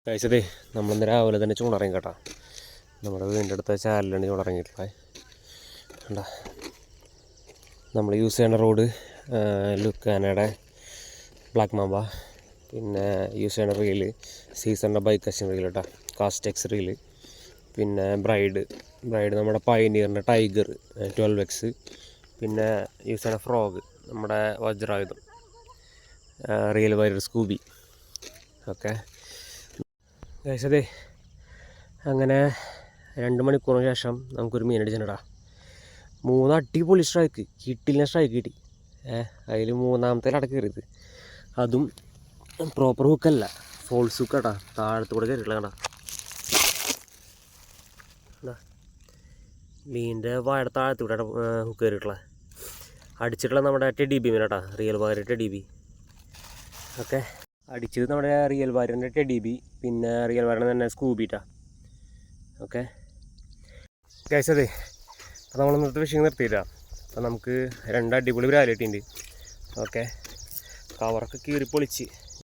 കഴിച്ചതേ നമ്മളിന്ന് രാവിലെ തന്നെ ചൂണ്ടിറങ്ങി കേട്ടോ. നമ്മുടെ വീടിൻ്റെ അടുത്ത ചാലിലാണ് ചൂണ്ടിറങ്ങിയിട്ടുള്ളത്. കണ്ടാ നമ്മൾ യൂസ് ചെയ്യുന്ന റോഡ് ലുക്കാനയുടെ ബ്ലാക്ക് മാമ്പ, പിന്നെ യൂസ് ചെയ്യുന്ന റീല് സീസറിൻ്റെ ബൈക്ക് കഷൻ റീൽ കേട്ടോ, കാസ്റ്റെക്സ് റീല്, പിന്നെ ബ്രൈഡ് നമ്മുടെ പയനീറിൻ്റെ ടൈഗർ 12X, പിന്നെ യൂസ് ചെയ്യുന്ന ഫ്രോഗ് നമ്മുടെ വജ്രായുധം റിയൽ വൈറർ സ്കൂബി. ഓക്കെ കഴിച്ചതേ അങ്ങനെ 2 മണിക്കൂറിന് ശേഷം നമുക്കൊരു മീനടിച്ചിട്ടാ. 3 അടിപൊളി സ്ട്രൈക്ക് കിട്ടില്ല, സ്ട്രൈക്ക് കിട്ടി. അതിൽ 3ാമത്തെ അട കയറിയത്, അതും പ്രോപ്പർ ഹുക്കല്ല, ഫോൾസ് ഹുക്ക് കേട്ടാ. താഴത്തു കൂടെ കയറിയിട്ടില്ല കേട്ടാ. മീനിൻ്റെ വാഴയുടെ താഴത്തു കൂടെ ഹുക്ക് കയറിയിട്ടുള്ള അടിച്ചിട്ടുള്ള നമ്മുടെ ടെഡി ബി മീനാട്ടാ, real warrior teddy B. Okay അടിച്ചത് നമ്മുടെ റിയൽ വാരിയറിൻ്റെ ടെഡി ബി, പിന്നെ റിയൽ വാരിയറിൻ്റെ തന്നെ സ്കൂബിട്ടാ. ഓക്കെ കഴിച്ചതേ അപ്പോൾ നമ്മൾ ഇന്നത്തെ ഫിഷിങ് നിർത്തിയില്ല. അപ്പോൾ നമുക്ക് 2 അടിപൊളി ബ്രാല് കിട്ടിയിട്ടുണ്ട്. ഓക്കെ കവറൊക്കെ കീറി പൊളിച്ച്